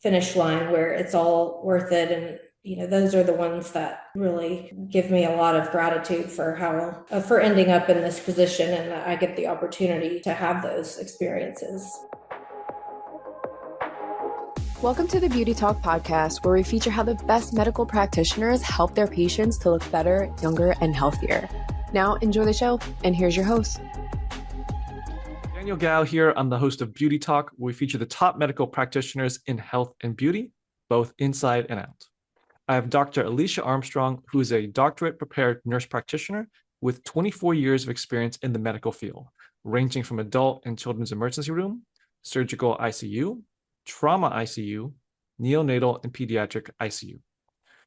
finish line where it's all worth it. And those are the ones that really give me a lot of gratitude for ending up in this position, and that I get the opportunity to have those experiences. Welcome to the Beauty Talk podcast, where we feature how the best medical practitioners help their patients to look better, younger, and healthier. Now, enjoy the show, and here's your host. Daniel Gao here. I'm the host of Beauty Talk, where we feature the top medical practitioners in health and beauty, both inside and out. I have Dr. Alisha Armstrong, who is a doctorate-prepared nurse practitioner with 24 years of experience in the medical field, ranging from adult and children's emergency room, surgical ICU, trauma ICU, neonatal, and pediatric ICU.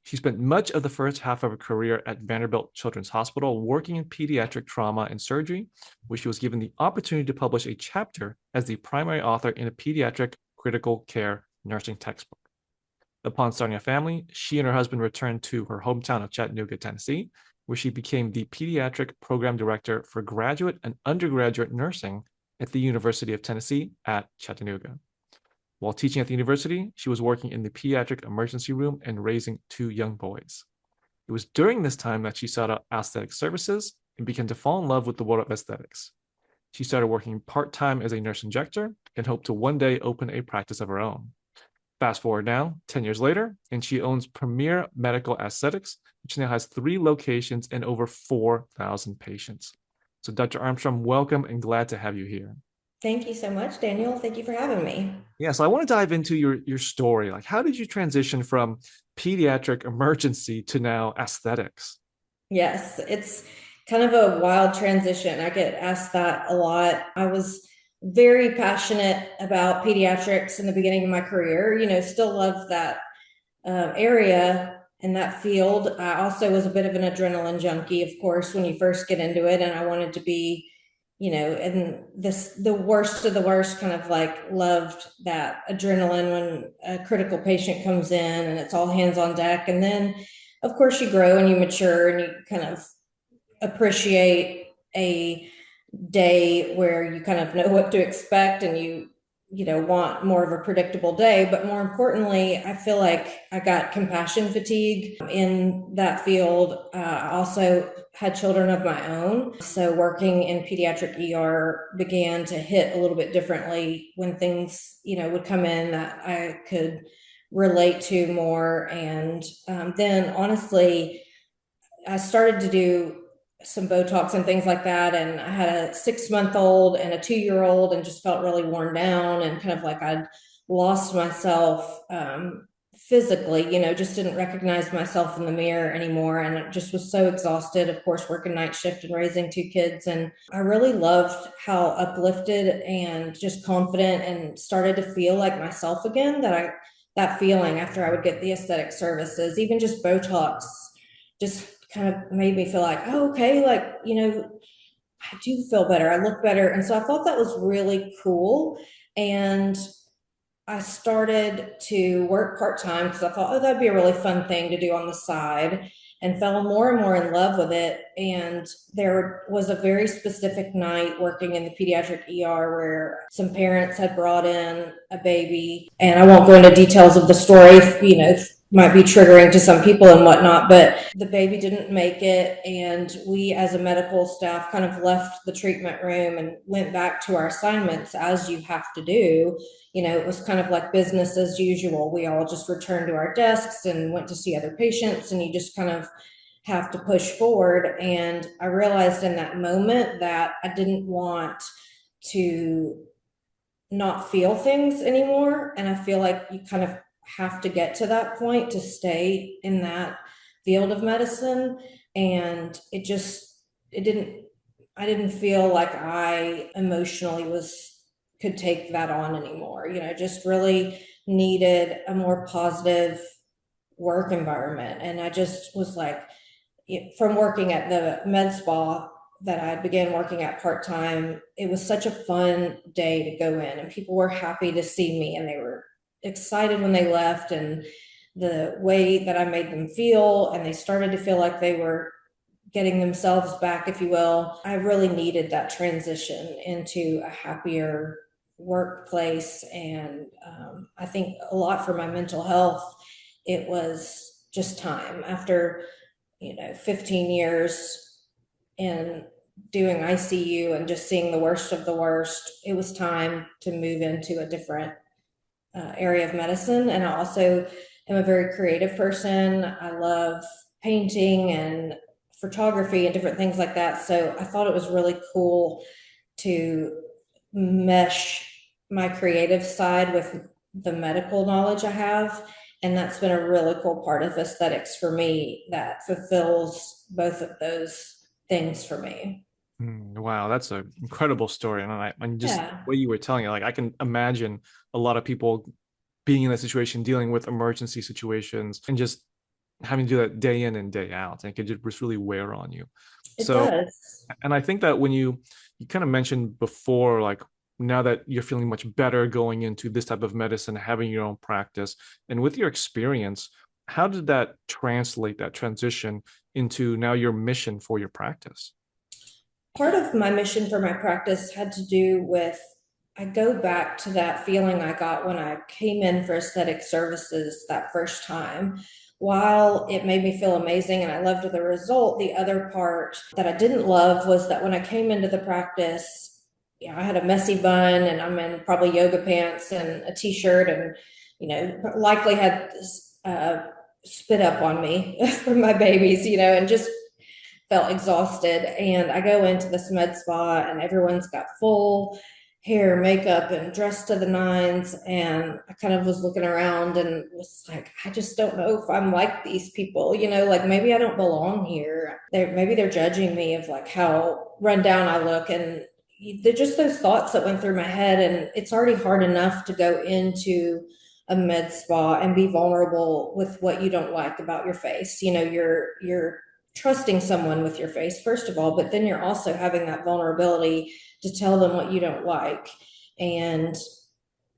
She spent much of the first half of her career at Vanderbilt Children's Hospital working in pediatric trauma and surgery, where she was given the opportunity to publish a chapter as the primary author in a pediatric critical care nursing textbook. Upon starting a family, she and her husband returned to her hometown of Chattanooga, Tennessee, where she became the pediatric program director for graduate and undergraduate nursing at the University of Tennessee at Chattanooga. While teaching at the university, she was working in the pediatric emergency room and raising 2 young boys. It was during this time that she sought out aesthetic services and began to fall in love with the world of aesthetics. She started working part-time as a nurse injector and hoped to one day open a practice of her own. Fast forward now, 10 years later, and she owns Premier Medical Aesthetics, which now has 3 locations and over 4,000 patients. So Dr. Armstrong, welcome and glad to have you here. Thank you so much, Daniel. Thank you for having me. Yeah, so I want to dive into your story. Like, how did you transition from pediatric emergency to now aesthetics? Yes, it's kind of a wild transition. I get asked that a lot. I was very passionate about pediatrics in the beginning of my career, still love that area and that field. I also was a bit of an adrenaline junkie, of course, when you first get into it, and I wanted to be, and the worst of the worst, kind of like loved that adrenaline when a critical patient comes in and it's all hands on deck. And then, of course, you grow and you mature and you kind of appreciate a day where you kind of know what to expect and you want more of a predictable day. But more importantly, I feel like I got compassion fatigue in that field. I also had children of my own. So working in pediatric ER began to hit a little bit differently when things, would come in that I could relate to more. And then honestly, I started to do some Botox and things like that. And I had a 6-month-old and a 2-year-old and just felt really worn down and kind of like I'd lost myself physically, just didn't recognize myself in the mirror anymore. And I just was so exhausted, of course, working night shift and raising 2 kids. And I really loved how uplifted and just confident and started to feel like myself again, that feeling after I would get the aesthetic services, even just Botox, just kind of made me feel like, oh, okay, like, I do feel better. I look better. And so I thought that was really cool. And I started to work part-time because I thought, oh, that'd be a really fun thing to do on the side, and fell more and more in love with it. And there was a very specific night working in the pediatric ER where some parents had brought in a baby, and I won't go into details of the story, might be triggering to some people and whatnot, but the baby didn't make it. And we as a medical staff kind of left the treatment room and went back to our assignments, as you have to do. It was kind of like business as usual. We all just returned to our desks and went to see other patients, and you just kind of have to push forward. And I realized in that moment that I didn't want to not feel things anymore. And I feel like you kind of have to get to that point to stay in that field of medicine. And I didn't feel like I emotionally could take that on anymore. Just really needed a more positive work environment. And I just was like, from working at the med spa that I began working at part-time, it was such a fun day to go in, and people were happy to see me, and they were excited when they left, and the way that I made them feel, and they started to feel like they were getting themselves back, if you will. I really needed that transition into a happier workplace. And I think a lot for my mental health, it was just time. After 15 years in doing ICU and just seeing the worst of the worst, it was time to move into a different area of medicine. And I also am a very creative person. I love painting and photography and different things like that. So I thought it was really cool to mesh my creative side with the medical knowledge I have. And that's been a really cool part of aesthetics for me that fulfills both of those things for me. Wow, that's an incredible story. And just Yeah. what you were telling it, like I can imagine a lot of people being in that situation, dealing with emergency situations and just having to do that day in and day out. And it could just really wear on you. It So, does. and I think that when you kind of mentioned before, like now that you're feeling much better going into this type of medicine, having your own practice, and with your experience, how did that translate, that transition into now your mission for your practice? Part of my mission for my practice had to do with, I go back to that feeling I got when I came in for aesthetic services that first time. While it made me feel amazing and I loved the result, the other part that I didn't love was that when I came into the practice, I had a messy bun and I'm in probably yoga pants and a t-shirt and, likely had spit up on me from my babies, and just felt exhausted. And I go into this med spa and everyone's got full hair, makeup, and dressed to the nines. And I kind of was looking around and was like, I just don't know if I'm like these people, like maybe I don't belong here. Maybe they're judging me of like how run down I look. And they're just those thoughts that went through my head. And it's already hard enough to go into a med spa and be vulnerable with what you don't like about your face. You're trusting someone with your face, first of all, but then you're also having that vulnerability to tell them what you don't like. And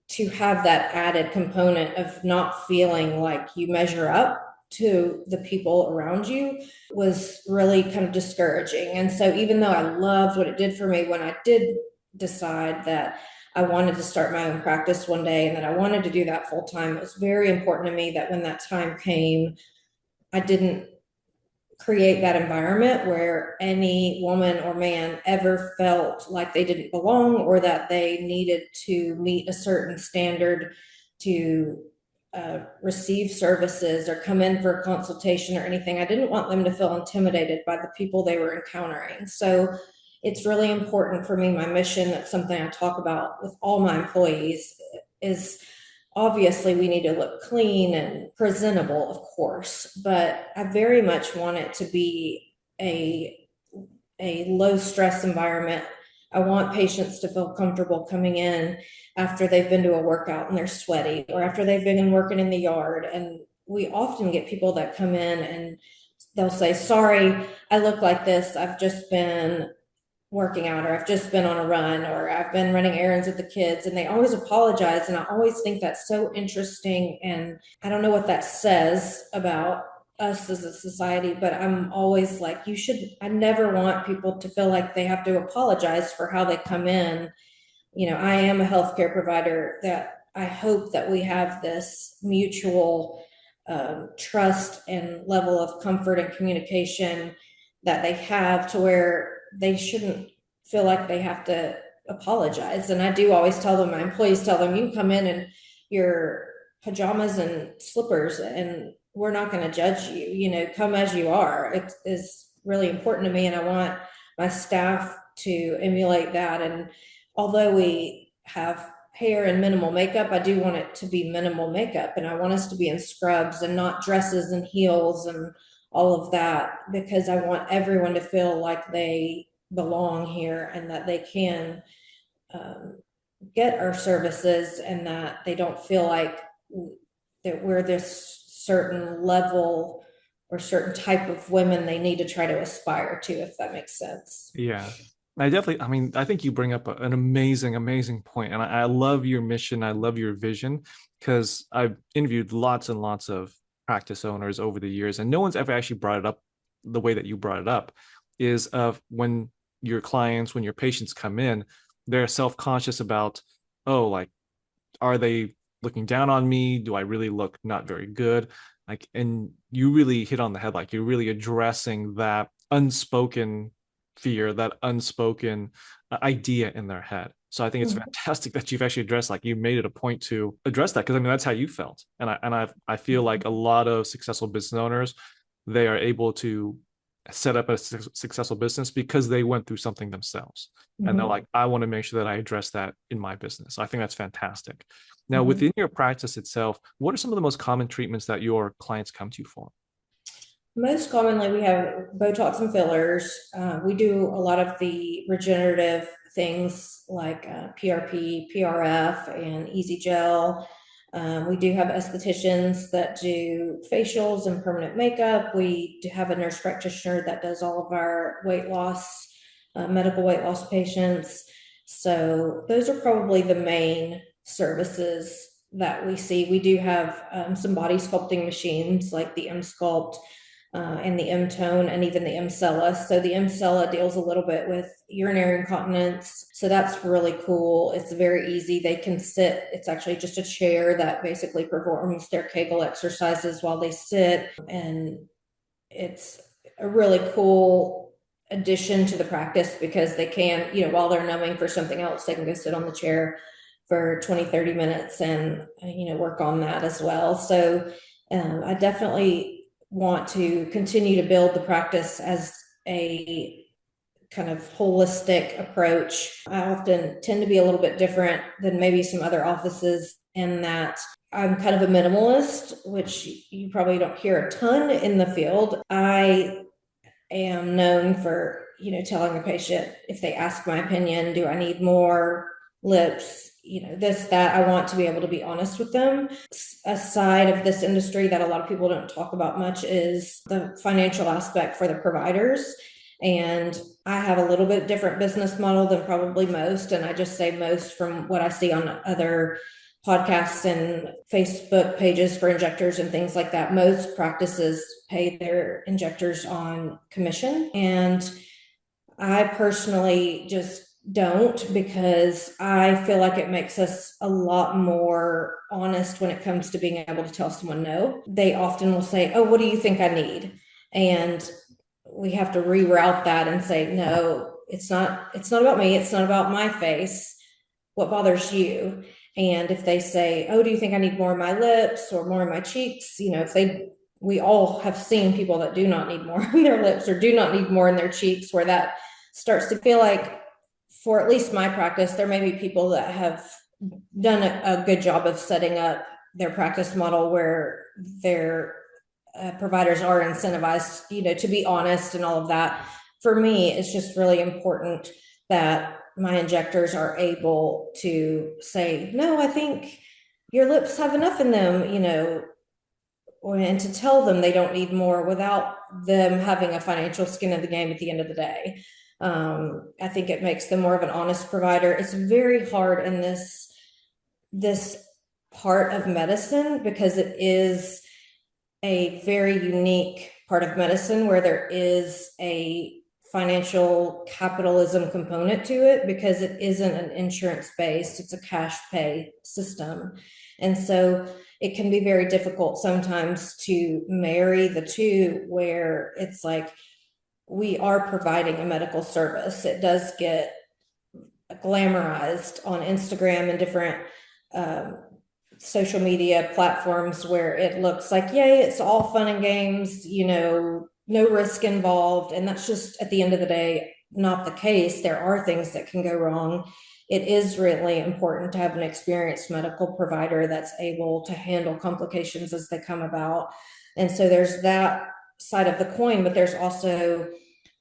to have that added component of not feeling like you measure up to the people around you was really kind of discouraging. And so even though I loved what it did for me, when I did decide that I wanted to start my own practice one day and that I wanted to do that full time, it was very important to me that when that time came, I didn't create that environment where any woman or man ever felt like they didn't belong or that they needed to meet a certain standard to receive services or come in for a consultation or anything. I didn't want them to feel intimidated by the people they were encountering. So it's really important for me. My mission, that's something I talk about with all my employees, is obviously we need to look clean and presentable, of course, but I very much want it to be a low stress environment. I want patients to feel comfortable coming in after they've been to a workout and they're sweaty, or after they've been working in the yard. And we often get people that come in and they'll say, sorry, I look like this. I've just been working out, or I've just been on a run, or I've been running errands with the kids, and they always apologize. And I always think that's so interesting. And I don't know what that says about us as a society, but I'm always like, I never want people to feel like they have to apologize for how they come in. I am a healthcare provider that I hope that we have this mutual trust and level of comfort and communication that they have, to where they shouldn't feel like they have to apologize. And I do always tell them, my employees tell them, you can come in in your pajamas and slippers and we're not going to judge you, come as you are. It is really important to me. And I want my staff to emulate that. And although we have hair and minimal makeup, I do want it to be minimal makeup. And I want us to be in scrubs and not dresses and heels and all of that, because I want everyone to feel like they belong here and that they can get our services, and that they don't feel like that we're this certain level or certain type of women they need to try to aspire to, if that makes sense. Yeah. I think you bring up an amazing point. And I love your mission. I love your vision, because I've interviewed lots and lots of practice owners over the years, and no one's ever actually brought it up the way that you brought it up, is of when your clients, when your patients come in, they're self-conscious about, oh, like, are they looking down on me? Do I really look not very good? Like, and you really hit on the head. Like, you're really addressing that unspoken fear, that unspoken idea in their head. So I think it's fantastic that you've actually addressed, like, you made it a point to address that, because I mean that's how you felt, and I feel like a lot of successful business owners, they are able to set up a successful business because they went through something themselves, and they're like, I want to make sure that I address that in my business. So I think that's fantastic. Now, within your practice itself, what are some of the most common treatments that your clients come to you for? Most commonly, we have Botox and fillers. We do a lot of the regenerative things like PRP, PRF, and Easy Gel. We do have estheticians that do facials and permanent makeup. We do have a nurse practitioner that does all of our weight loss, medical weight loss patients. So those are probably the main services that we see. We do have some body sculpting machines like the M-Sculpt and the M-Tone and even the M-Cella. So the M-Cella deals a little bit with urinary incontinence. So that's really cool. It's very easy. They can sit. It's actually just a chair that basically performs their Kegel exercises while they sit. And it's a really cool addition to the practice because they can, while they're numbing for something else, they can go sit on the chair for 20, 30 minutes and, work on that as well. So I definitely want to continue to build the practice as a kind of holistic approach. I often tend to be a little bit different than maybe some other offices in that I'm kind of a minimalist, which you probably don't hear a ton in the field. I am known for, telling a patient, if they ask my opinion, do I need more lips, this, that, I want to be able to be honest with them. A side of this industry that a lot of people don't talk about much is the financial aspect for the providers. And I have a little bit different business model than probably most. And I just say most from what I see on other podcasts and Facebook pages for injectors and things like that. Most practices pay their injectors on commission. And I personally just don't, because I feel like it makes us a lot more honest when it comes to being able to tell someone no. They often will say, oh, what do you think I need? And we have to reroute that and say, no, it's not about me. It's not about my face. What bothers you? And if they say, oh, do you think I need more in my lips or more in my cheeks? We all have seen people that do not need more in their lips or do not need more in their cheeks, where that starts to feel like, for at least my practice, there may be people that have done a good job of setting up their practice model where their providers are incentivized, to be honest and all of that. For me, it's just really important that my injectors are able to say, no, I think your lips have enough in them, and to tell them they don't need more without them having a financial skin in the game at the end of the day. I think it makes them more of an honest provider. It's very hard in this part of medicine because it is a very unique part of medicine where there is a financial capitalism component to it, because it isn't an insurance based, it's a cash pay system. And so it can be very difficult sometimes to marry the two, where it's like, we are providing a medical service. It does get glamorized on Instagram and different social media platforms where it looks like, yay, it's all fun and games, no risk involved. And that's just, at the end of the day, not the case. There are things that can go wrong. It is really important to have an experienced medical provider that's able to handle complications as they come about. And so there's that side of the coin, but there's also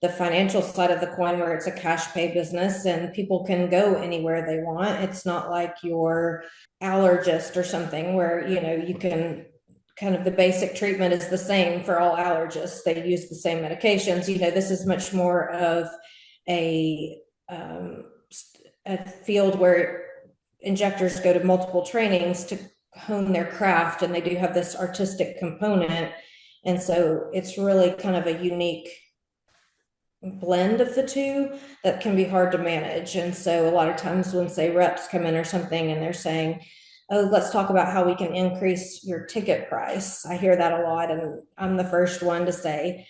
the financial side of the coin where it's a cash pay business and people can go anywhere they want. It's not like your allergist or something where, you can kind of, the basic treatment is the same for all allergists. They use the same medications. This is much more of a field where injectors go to multiple trainings to hone their craft, and they do have this artistic component. And so it's really kind of a unique blend of the two that can be hard to manage. And so a lot of times when, say, reps come in or something and they're saying, oh, let's talk about how we can increase your ticket price. I hear that a lot. And I'm the first one to say,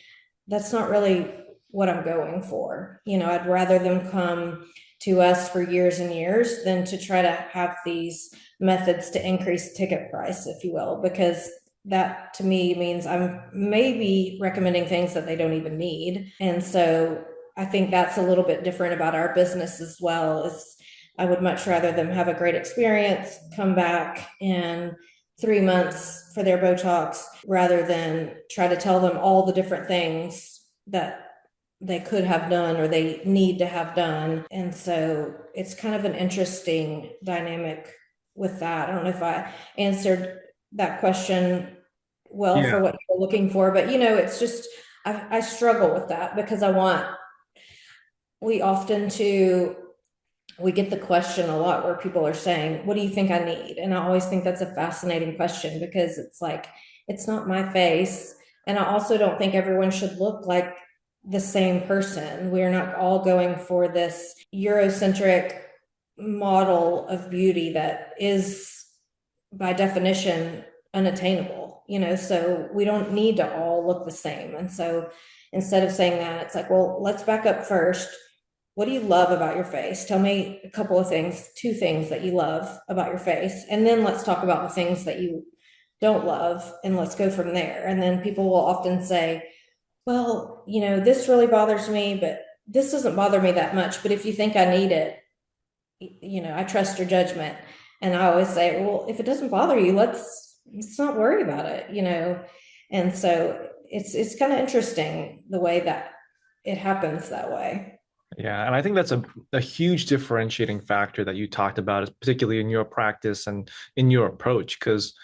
that's not really what I'm going for. I'd rather them come to us for years and years than to try to have these methods to increase ticket price, if you will, because that to me means I'm maybe recommending things that they don't even need. And so I think that's a little bit different about our business as well. Is I would much rather them have a great experience, come back in 3 months for their Botox, rather than try to tell them all the different things that they could have done or they need to have done. And so it's kind of an interesting dynamic with that. I don't know if I answered that question well Yeah. for what you're looking for, but it's just, I struggle with that because we often we get the question a lot where people are saying, what do you think I need? And I always think that's a fascinating question because it's like, it's not my face. And I also don't think everyone should look like the same person. We're not all going for this Eurocentric model of beauty that is by definition unattainable, so we don't need to all look the same. And so instead of saying that, it's like, well, let's back up first. What do you love about your face? Tell me a couple of things, 2 things that you love about your face. And then let's talk about the things that you don't love and let's go from there. And then people will often say, well, this really bothers me, but this doesn't bother me that much. But if you think I need it, I trust your judgment. And I always say, well, if it doesn't bother you, let's not worry about it, And so it's kind of interesting the way that it happens that way. Yeah, and I think that's a huge differentiating factor that you talked about, particularly in your practice and in your approach, because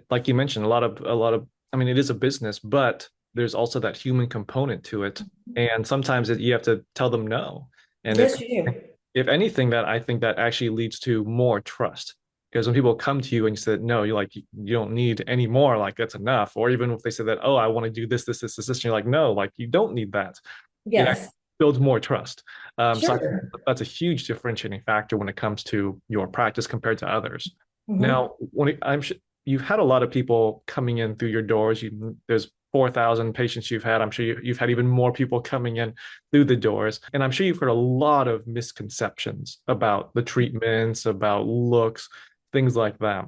like you mentioned, I mean, it is a business, but there's also that human component to it, and sometimes you have to tell them no. And Yes, you do. if anything, that I think that actually leads to more trust. Because when people come to you and you said no, you're like, you don't need any more, like that's enough. Or even if they said that, oh, I want to do this, and you're like, no, like you don't need that. It actually Yes. builds more trust. So I think Sure. that's a huge differentiating factor when it comes to your practice compared to others. Mm-hmm. Now, I'm sure you've had a lot of people coming in through your doors. There's 4,000 patients you've had. I'm sure you've had even more people coming in through the doors. And I'm sure you've heard a lot of misconceptions about the treatments, about looks, things like that.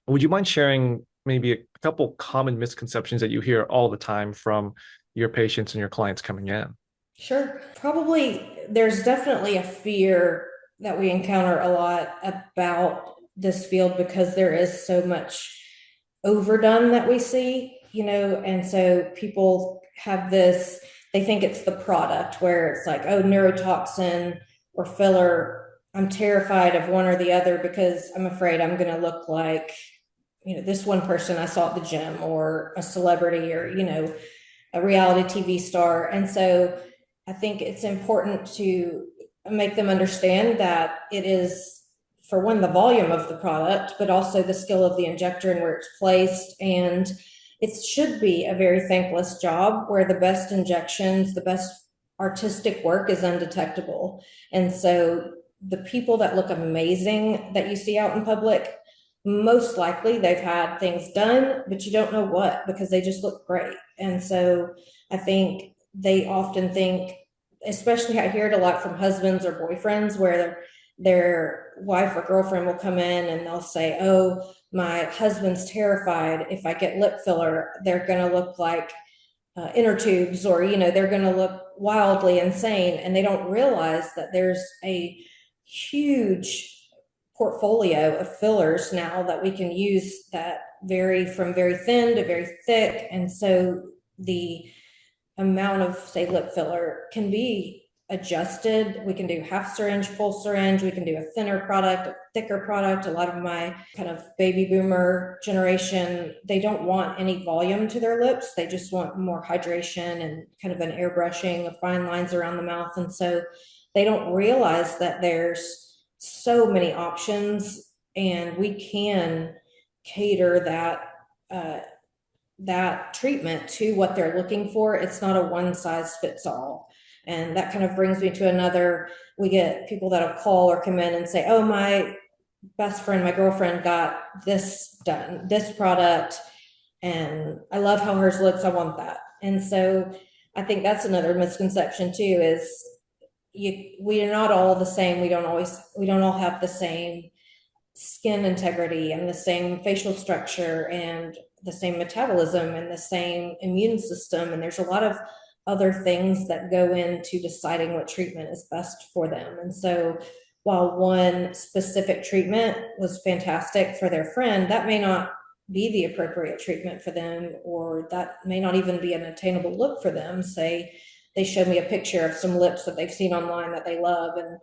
Would you mind sharing maybe a couple common misconceptions that you hear all the time from your patients and your clients coming in? Sure. Probably there's definitely a fear that we encounter a lot about this field because there is so much overdone that we see, and so people have this, they think it's the product where it's like, oh, neurotoxin or filler. I'm terrified of one or the other because I'm afraid I'm going to look like, this one person I saw at the gym or a celebrity or, a reality TV star. And so I think it's important to make them understand that it is, for one, the volume of the product, but also the skill of the injector and where it's placed. And it should be a very thankless job where the best injections, the best artistic work is undetectable. And so the people that look amazing that you see out in public, most likely they've had things done, but you don't know what because they just look great. And so I think they often think, especially I hear it a lot from husbands or boyfriends, where their wife or girlfriend will come in and they'll say, oh, my husband's terrified if I get lip filler, they're going to look like inner tubes, or, they're going to look wildly insane. And they don't realize that there's a huge portfolio of fillers now that we can use that vary from very thin to very thick. And so the amount of, say, lip filler can be adjusted. We can do half syringe, full syringe. We can do a thinner product, a thicker product. A lot of my kind of baby boomer generation, they don't want any volume to their lips. They just want more hydration and kind of an airbrushing of fine lines around the mouth. And so they don't realize that there's so many options and we can cater that treatment to what they're looking for. It's not a one size fits all. And that kind of brings me to another, we get people that'll call or come in and say, oh, my best friend, my girlfriend got this done, this product, and I love how hers looks. I want that. And so I think that's another misconception too, is we are not all the same. We don't all have the same skin integrity and the same facial structure and the same metabolism and the same immune system. And there's a lot of other things that go into deciding what treatment is best for them. And so while one specific treatment was fantastic for their friend, that may not be the appropriate treatment for them, or that may not even be an attainable look for them. Say they showed me a picture of some lips that they've seen online that they love, and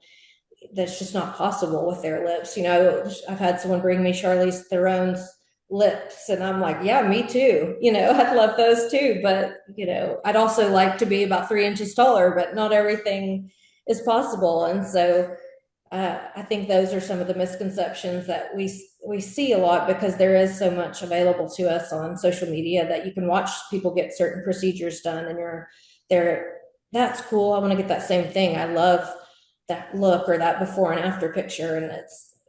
that's just not possible with their lips. You know, I've had someone bring me Charlize Theron's lips, and I'm like, yeah, me too. You know, I'd love those too, but you know, I'd also like to be about 3 inches taller, but not everything is possible. And so I think those are some of the misconceptions that we see a lot, because there is so much available to us on social media that you can watch people get certain procedures done, and that's cool. I want to get that same thing. I love that look or that before and after picture, and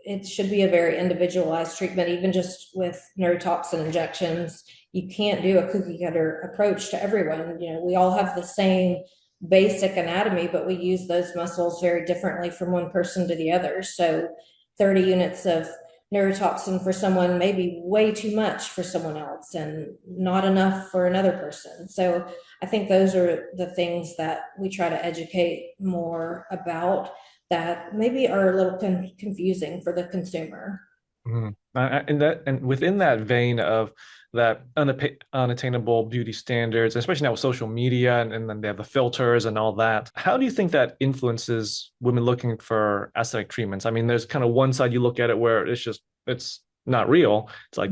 it should be a very individualized treatment. Even just with neurotoxin injections, you can't do a cookie cutter approach to everyone. You know, we all have the same basic anatomy, but we use those muscles very differently from one person to the other. So 30 units of neurotoxin for someone may be way too much for someone else and not enough for another person. So I think those are the things that we try to educate more about, that maybe are a little confusing for the consumer. Mhm. And within that vein of that unattainable beauty standards, especially now with social media, and then they have the filters and all that, how do you think that influences women looking for aesthetic treatments? I mean, there's kind of one side you look at it where it's not real. It's like,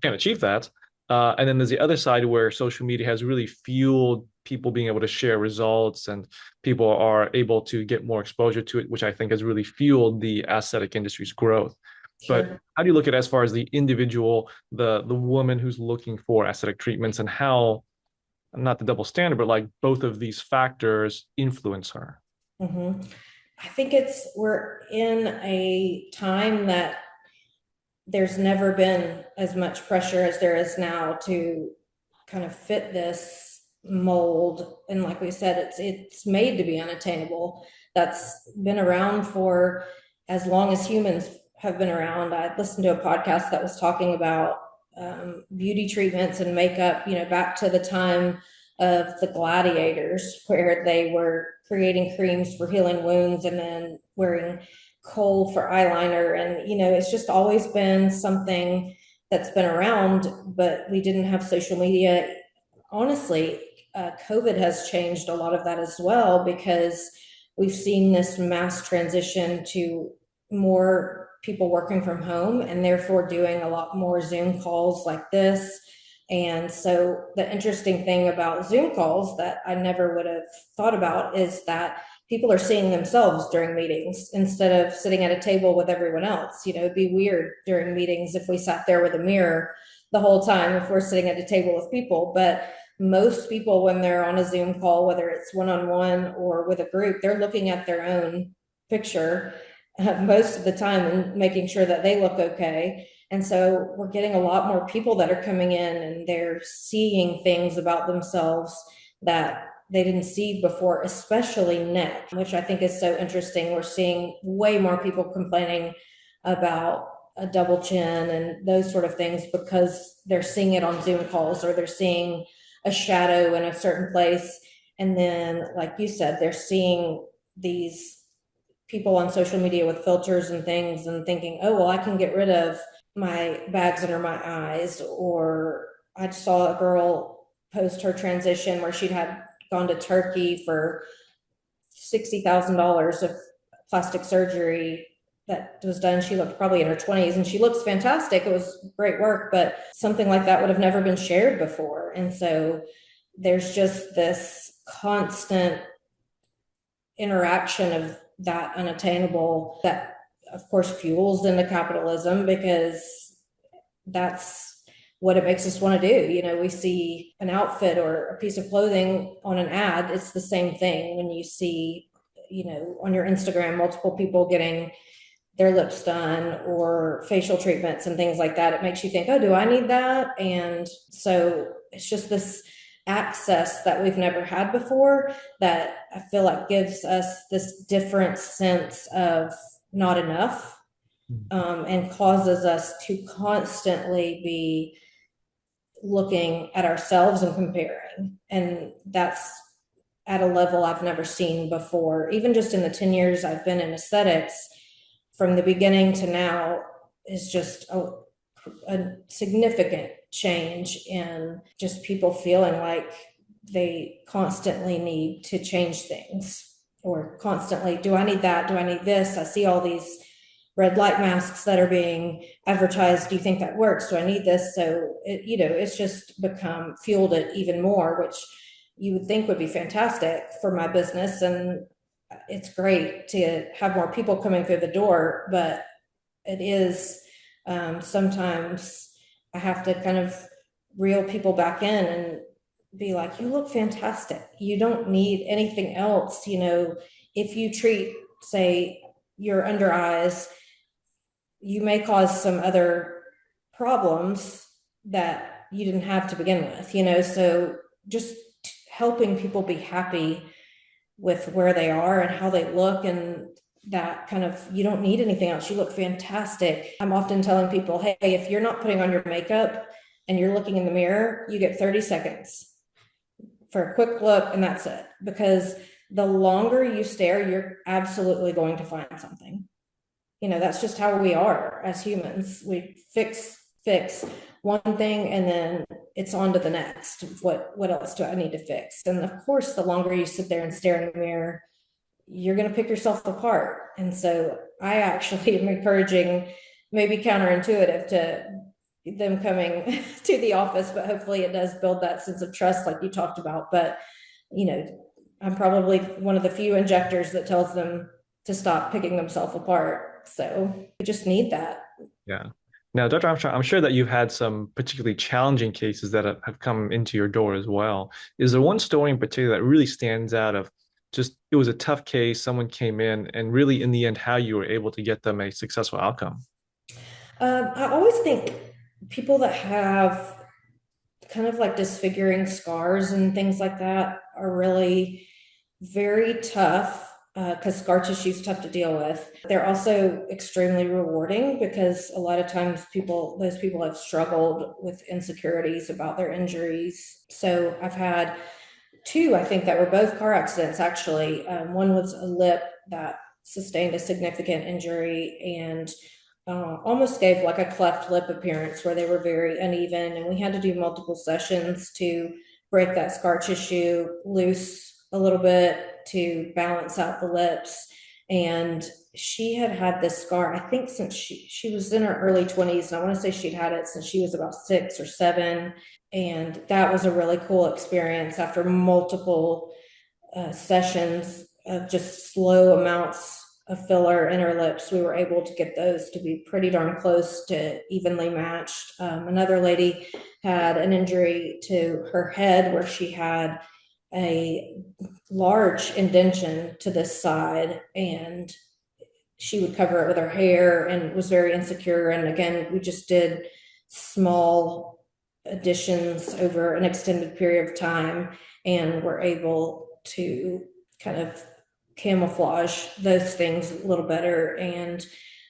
can't achieve that. And then there's the other side where social media has really fueled people being able to share results, and people are able to get more exposure to it, which I think has really fueled the aesthetic industry's growth. But Sure. how do you look at it as far as the individual, the woman who's looking for aesthetic treatments, and how, not the double standard, but like both of these factors influence her? Mm-hmm. I think we're in a time that there's never been as much pressure as there is now to kind of fit this mold. And like we said, it's made to be unattainable. That's been around for as long as humans have been around. I listened to a podcast that was talking about beauty treatments and makeup, you know, back to the time of the gladiators, where they were creating creams for healing wounds and then wearing kohl for eyeliner. And, you know, it's just always been something that's been around, but we didn't have social media. Honestly, COVID has changed a lot of that as well, because we've seen this mass transition to more people working from home, and therefore doing a lot more Zoom calls like this. And so the interesting thing about Zoom calls that I never would have thought about is that people are seeing themselves during meetings instead of sitting at a table with everyone else. You know, it'd be weird during meetings if we sat there with a mirror the whole time if we're sitting at a table with people. But most people, when they're on a Zoom call, whether it's one-on-one or with a group, they're looking at their own picture most of the time and making sure that they look okay. And so we're getting a lot more people that are coming in, and they're seeing things about themselves that they didn't see before, especially neck, which I think is so interesting. We're seeing way more people complaining about a double chin and those sort of things because they're seeing it on Zoom calls, or they're seeing a shadow in a certain place. And then, like you said, they're seeing these people on social media with filters and things and thinking, oh, well, I can get rid of my bags under my eyes. Or I saw a girl post her transition where she'd had gone to Turkey for $60,000 of plastic surgery that was done. She looked probably in her 20s, and she looks fantastic. It was great work, but something like that would have never been shared before. And so there's just this constant interaction of that unattainable that of course fuels into capitalism, because that's what it makes us want to do. We see an outfit or a piece of clothing on an ad. It's the same thing when you see, on your Instagram, multiple people getting their lips done or facial treatments and things like that. It makes you think, oh, do I need that? And so it's just this access that we've never had before that I feel like gives us this different sense of not enough, and causes us to constantly be looking at ourselves and comparing. And that's at a level I've never seen before. Even just in the 10 years I've been in aesthetics, from the beginning to now, is just a significant change in just people feeling like they constantly need to change things, or constantly, do I need that? Do I need this? I see all these red light masks that are being advertised. Do you think that works? Do I need this? So it's just become fueled it even more, which you would think would be fantastic for my business. And it's great to have more people coming through the door, but it is, sometimes I have to kind of reel people back in and be like, you look fantastic. You don't need anything else. If you treat, say, your under eyes, you may cause some other problems that you didn't have to begin with, so just helping people be happy with where they are and how they look, and that kind of, you don't need anything else. You look fantastic. I'm often telling people, hey, if you're not putting on your makeup and you're looking in the mirror, you get 30 seconds for a quick look, and that's it. Because the longer you stare, you're absolutely going to find something. That's just how we are as humans. We fix one thing and then it's on to the next. What else do I need to fix? And of course, the longer you sit there and stare in the mirror, you're going to pick yourself apart. And so I actually am encouraging, maybe counterintuitive to them coming to the office, but hopefully it does build that sense of trust like you talked about. But, I'm probably one of the few injectors that tells them to stop picking themselves apart. So we just need that. Yeah. Now, Dr. Armstrong, I'm sure that you've had some particularly challenging cases that have come into your door as well. Is there one story in particular that really stands out of just, it was a tough case, someone came in, and really in the end, how you were able to get them a successful outcome? I always think people that have kind of like disfiguring scars and things like that are really very tough, because scar tissue is tough to deal with. They're also extremely rewarding because a lot of times those people have struggled with insecurities about their injuries. So I've had two, I think, that were both car accidents, actually. One was a lip that sustained a significant injury and almost gave like a cleft lip appearance where they were very uneven. And we had to do multiple sessions to break that scar tissue loose a little bit to balance out the lips. And she had this scar, I think, since she was in her early 20s. And I want to say she'd had it since she was about 6 or 7. And that was a really cool experience. After multiple sessions of just slow amounts of filler in her lips, we were able to get those to be pretty darn close to evenly matched. Another lady had an injury to her head where she had a large indentation to this side, and she would cover it with her hair and was very insecure. And again, we just did small additions over an extended period of time and were able to kind of camouflage those things a little better. And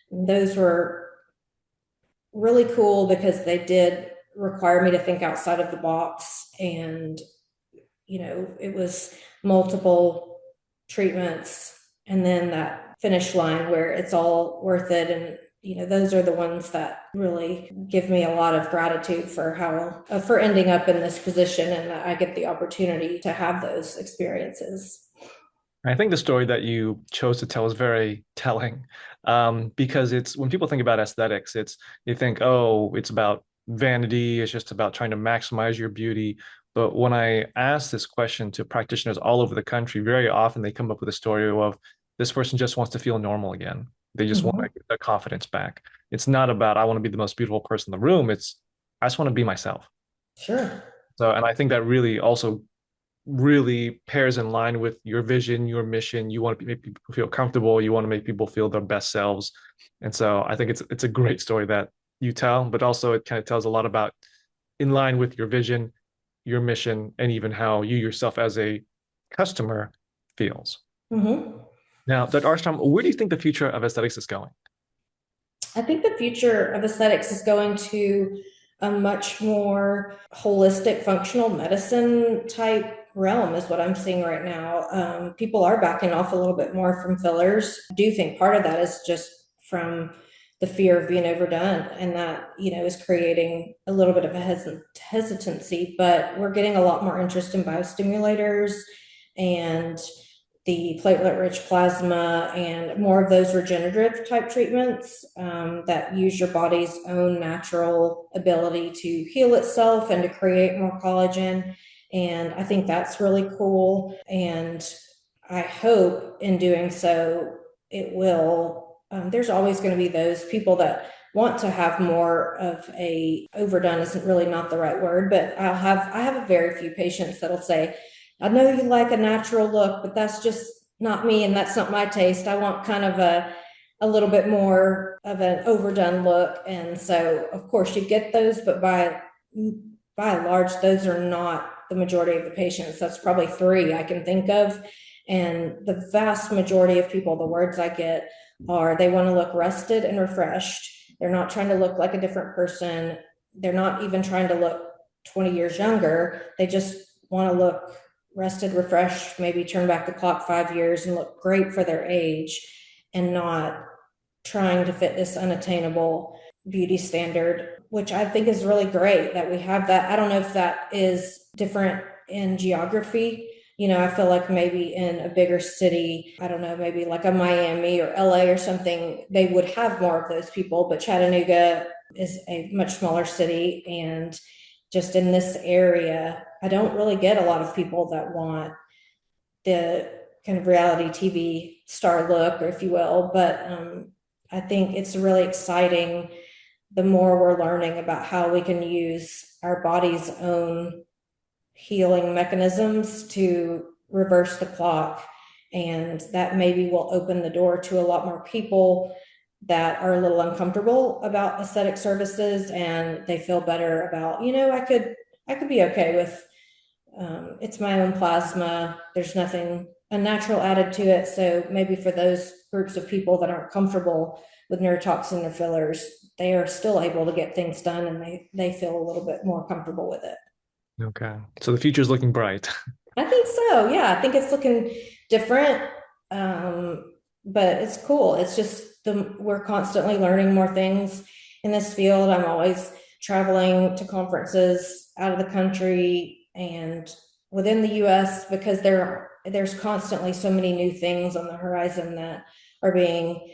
those were really cool because they did require me to think outside of the box. And it was multiple treatments and then that finish line where it's all worth it. And those are the ones that really give me a lot of gratitude for ending up in this position, and that I get the opportunity to have those experiences. I think the story that you chose to tell is very telling, because it's, when people think about aesthetics, they think, oh, it's about vanity, it's just about trying to maximize your beauty. But when I ask this question to practitioners all over the country, very often they come up with a story of this person just wants to feel normal again. They just want to get their confidence back. It's not about, I want to be the most beautiful person in the room. It's, I just want to be myself. Sure. So, and I think that really also really pairs in line with your vision, your mission. You want to make people feel comfortable. You want to make people feel their best selves. And so I think it's a great story that you tell, but also it kind of tells a lot about in line with your vision, your mission, and even how you yourself as a customer feels. Mm-hmm. Now, Dr. Armstrong, where do you think the future of aesthetics is going? I think the future of aesthetics is going to a much more holistic functional medicine type realm is what I'm seeing right now. People are backing off a little bit more from fillers. I do think part of that is just from the fear of being overdone, and that, is creating a little bit of a hesitancy, but we're getting a lot more interest in biostimulators and the platelet rich plasma and more of those regenerative type treatments that use your body's own natural ability to heal itself and to create more collagen. And I think that's really cool. And I hope in doing so, it will, there's always going to be those people that want to have more of a overdone isn't really not the right word, but I have a very few patients that'll say, I know you like a natural look, but that's just not me, and that's not my taste. I want kind of a little bit more of an overdone look. And so of course you get those, but by and large, those are not the majority of the patients. That's probably 3 I can think of. And the vast majority of people, the words I get are they want to look rested and refreshed. They're not trying to look like a different person. They're not even trying to look 20 years younger. They just want to look rested, refreshed, maybe turn back the clock 5 years and look great for their age, and not trying to fit this unattainable beauty standard, which I think is really great that we have that. I don't know if that is different in geography. I feel like maybe in a bigger city, I don't know, maybe like a Miami or LA or something, they would have more of those people, but Chattanooga is a much smaller city. And just in this area, I don't really get a lot of people that want the kind of reality TV star look, or if you will. But I think it's really exciting the more we're learning about how we can use our body's own healing mechanisms to reverse the clock. And that maybe will open the door to a lot more people that are a little uncomfortable about aesthetic services, and they feel better about, I could be okay with it's my own plasma. There's nothing unnatural added to it. So maybe for those groups of people that aren't comfortable with neurotoxin or fillers, they are still able to get things done, and they feel a little bit more comfortable with it. Okay. So the future is looking bright. I think so. Yeah, I think it's looking different, but it's cool. It's just we're constantly learning more things in this field. I'm always traveling to conferences out of the country and within the US, because there's constantly so many new things on the horizon that are being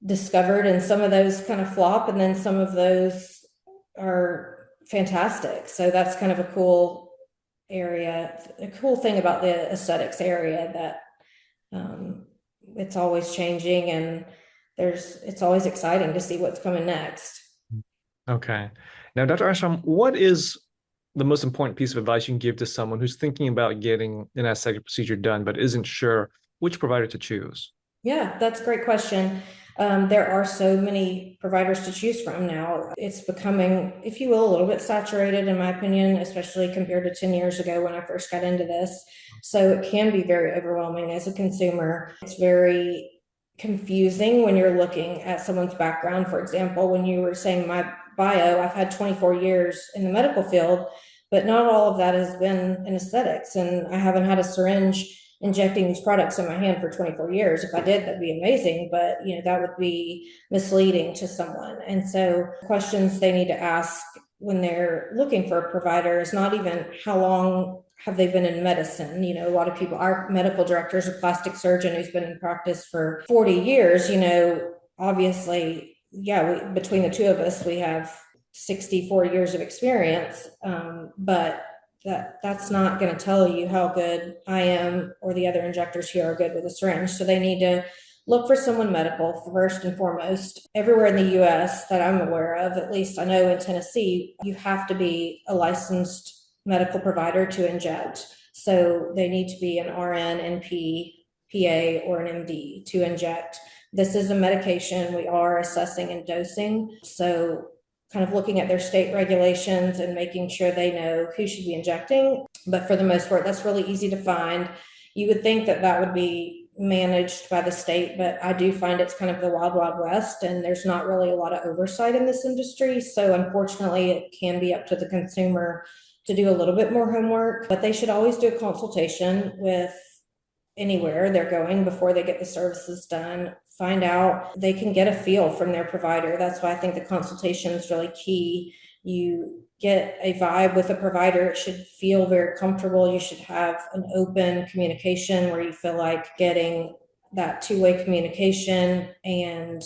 discovered, and some of those kind of flop, and then some of those are fantastic. So that's kind of a cool area, a cool thing about the aesthetics area, that it's always changing, and it's always exciting to see what's coming next. Okay. Now, Dr. Armstrong, what is the most important piece of advice you can give to someone who's thinking about getting an aesthetic procedure done, but isn't sure which provider to choose? Yeah, that's a great question. There are so many providers to choose from now. It's becoming, if you will, a little bit saturated, in my opinion, especially compared to 10 years ago when I first got into this. So it can be very overwhelming as a consumer. It's very confusing when you're looking at someone's background. For example, when you were saying my bio, I've had 24 years in the medical field, but not all of that has been in aesthetics. And I haven't had a syringe injecting these products in my hand for 24 years. If I did, that'd be amazing, but that would be misleading to someone. And so questions they need to ask when they're looking for a provider is not even how long have they been in medicine. A lot of people, our medical director is a plastic surgeon who's been in practice for 40 years. Obviously, yeah, between the two of us, we have 64 years of experience, but that's not going to tell you how good I am or the other injectors here are good with a syringe. So they need to look for someone medical first and foremost. Everywhere in the US that I'm aware of, at least I know in Tennessee, you have to be a licensed medical provider to inject. So they need to be an RN, NP, PA, or an MD to inject. This is a medication we are assessing and dosing. So kind of looking at their state regulations and making sure they know who should be injecting. But for the most part, that's really easy to find. You would think that that would be managed by the state, but I do find it's kind of the wild, wild west, and there's not really a lot of oversight in this industry. So unfortunately, it can be up to the consumer to do a little bit more homework, but they should always do a consultation with anywhere they're going before they get the services done. Find out, they can get a feel from their provider. That's why I think the consultation is really key. You get a vibe with a provider. It should feel very comfortable. You should have an open communication where you feel like getting that two-way communication, and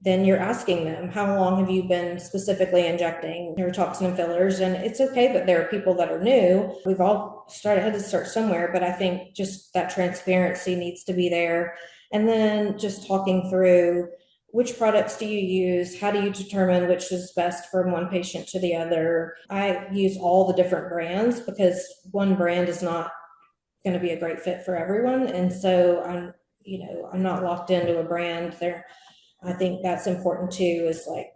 then you're asking them, how long have you been specifically injecting neurotoxin and fillers? And it's okay, but there are people that are new. We've all had to start somewhere, but I think just that transparency needs to be there. And then just talking through, which products do you use? How do you determine which is best from one patient to the other? I use all the different brands because one brand is not going to be a great fit for everyone. And so I'm not locked into a brand there. I think that's important too, is like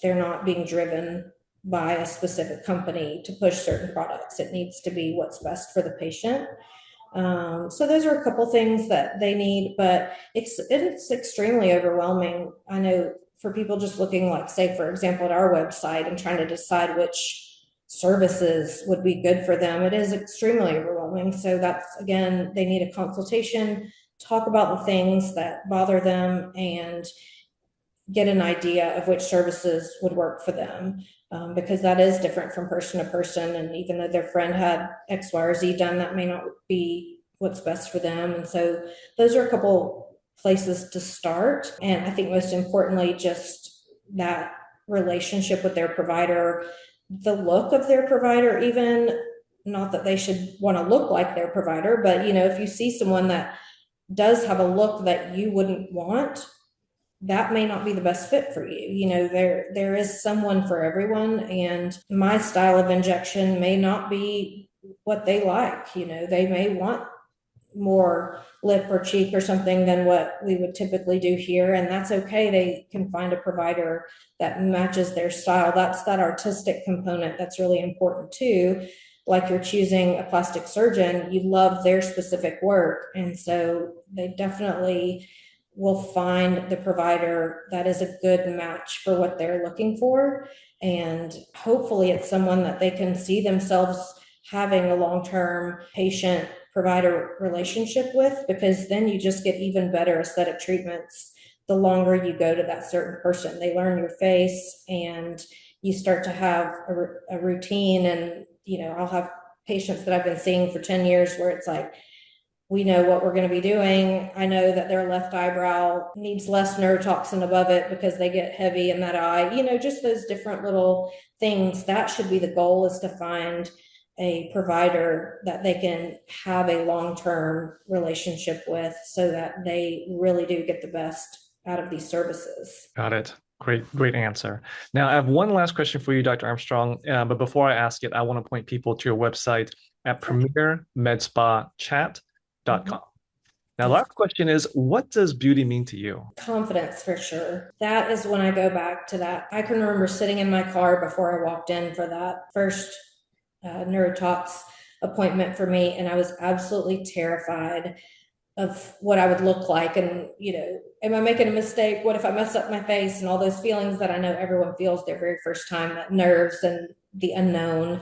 they're not being driven by a specific company to push certain products. It needs to be what's best for the patient. So those are a couple things that they need, but it's extremely overwhelming. I know for people just looking, like, say, for example, at our website and trying to decide which services would be good for them, it is extremely overwhelming. So that's, again, they need a consultation, talk about the things that bother them, and get an idea of which services would work for them. Because that is different from person to person. And even though their friend had X, Y, or Z done, that may not be what's best for them. And so those are a couple places to start. And I think most importantly, just that relationship with their provider, the look of their provider, even, not that they should want to look like their provider, but if you see someone that does have a look that you wouldn't want, that may not be the best fit for you. There is someone for everyone, and my style of injection may not be what they like. They may want more lip or cheek or something than what we would typically do here, and that's okay. They can find a provider that matches their style. That's that artistic component that's really important too. Like, you're choosing a plastic surgeon, you love their specific work, and so they definitely will find the provider that is a good match for what they're looking for. And hopefully it's someone that they can see themselves having a long-term patient provider relationship with, because then you just get even better aesthetic treatments the longer you go to that certain person. They learn your face, and you start to have a routine. And I'll have patients that I've been seeing for 10 years where it's like, we know what we're going to be doing. I know that their left eyebrow needs less neurotoxin above it because they get heavy in that eye. Just those different little things. That should be the goal, is to find a provider that they can have a long-term relationship with, so that they really do get the best out of these services. Got it. Great answer. Now, I have one last question for you, Dr. Armstrong. But before I ask it, I want to point people to your website at premiermedspachat.com. Now, the last question is, what does beauty mean to you? Confidence, for sure. That is when I go back to that. I can remember sitting in my car before I walked in for that first neurotox appointment for me, and I was absolutely terrified of what I would look like. And, am I making a mistake? What if I mess up my face? And all those feelings that I know everyone feels their very first time, that nerves and the unknown.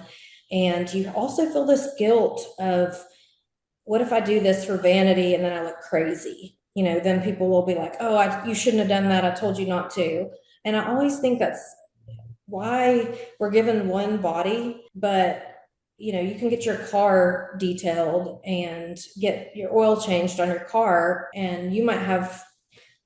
And you also feel this guilt of, what if I do this for vanity and then I look crazy? Then people will be like, oh, you shouldn't have done that. I told you not to. And I always think that's why we're given one body, but you can get your car detailed and get your oil changed on your car, and you might have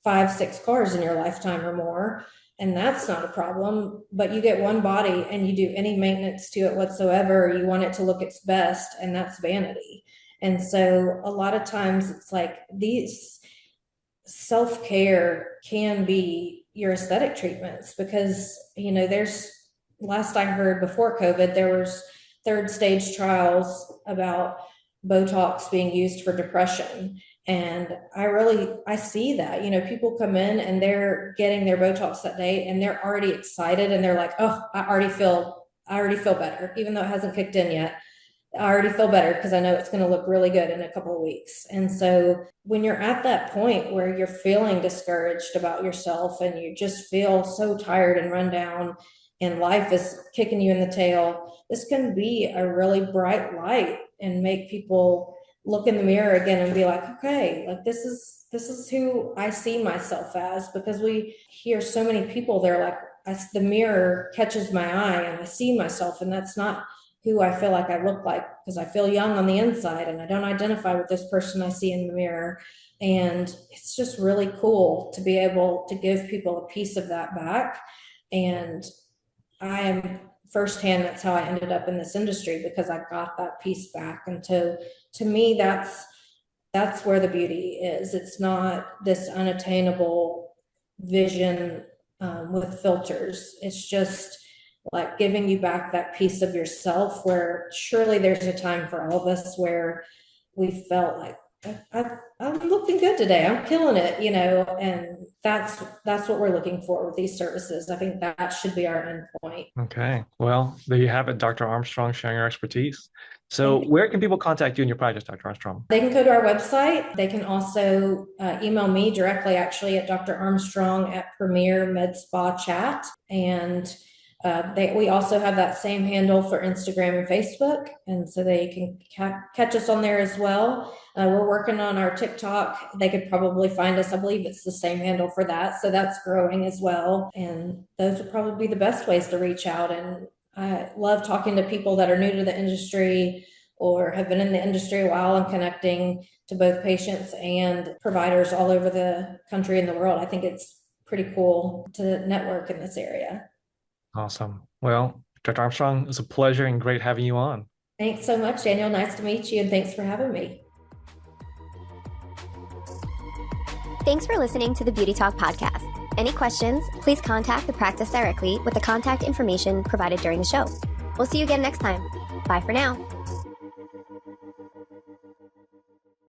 5-6 cars in your lifetime or more, and that's not a problem. But you get one body and you do any maintenance to it whatsoever, you want it to look its best, and that's vanity. And so a lot of times it's like self-care can be your aesthetic treatments, because, there's, last I heard before COVID, there was third stage trials about Botox being used for depression. And I see that, people come in and they're getting their Botox that day and they're already excited and they're like, oh, I already feel better, even though it hasn't kicked in yet. I already feel better because I know it's going to look really good in a couple of weeks. And so when you're at that point where you're feeling discouraged about yourself and you just feel so tired and run down and life is kicking you in the tail, this can be a really bright light and make people look in the mirror again and be like, okay, like this is who I see myself as. Because we hear so many people, they're like, the mirror catches my eye and I see myself, and that's not who I feel like I look like, because I feel young on the inside and I don't identify with this person I see in the mirror. And it's just really cool to be able to give people a piece of that back. And I am firsthand, that's how I ended up in this industry, because I got that piece back. And to me, that's where the beauty is. It's not this unattainable vision with filters. It's just like giving you back that piece of yourself, where surely there's a time for all of us where we felt like, I'm looking good today, I'm killing it, and that's what we're looking for with these services. I think that should be our end point. Okay. Well, there you have it, Dr. Armstrong, sharing your expertise. So where can people contact you in your practice, Dr. Armstrong? They can go to our website. They can also email me directly, actually, at Dr. Armstrong at Premier Med Spa Chat. And we also have that same handle for Instagram and Facebook. And so they can catch us on there as well. We're working on our TikTok. They could probably find us. I believe it's the same handle for that. So that's growing as well. And those would probably be the best ways to reach out. And I love talking to people that are new to the industry or have been in the industry a while and connecting to both patients and providers all over the country and the world. I think it's pretty cool to network in this area. Awesome. Well, Dr. Armstrong, it was a pleasure and great having you on. Thanks so much, Daniel. Nice to meet you, and thanks for having me. Thanks for listening to the Beauty Talk podcast. Any questions, please contact the practice directly with the contact information provided during the show. We'll see you again next time. Bye for now.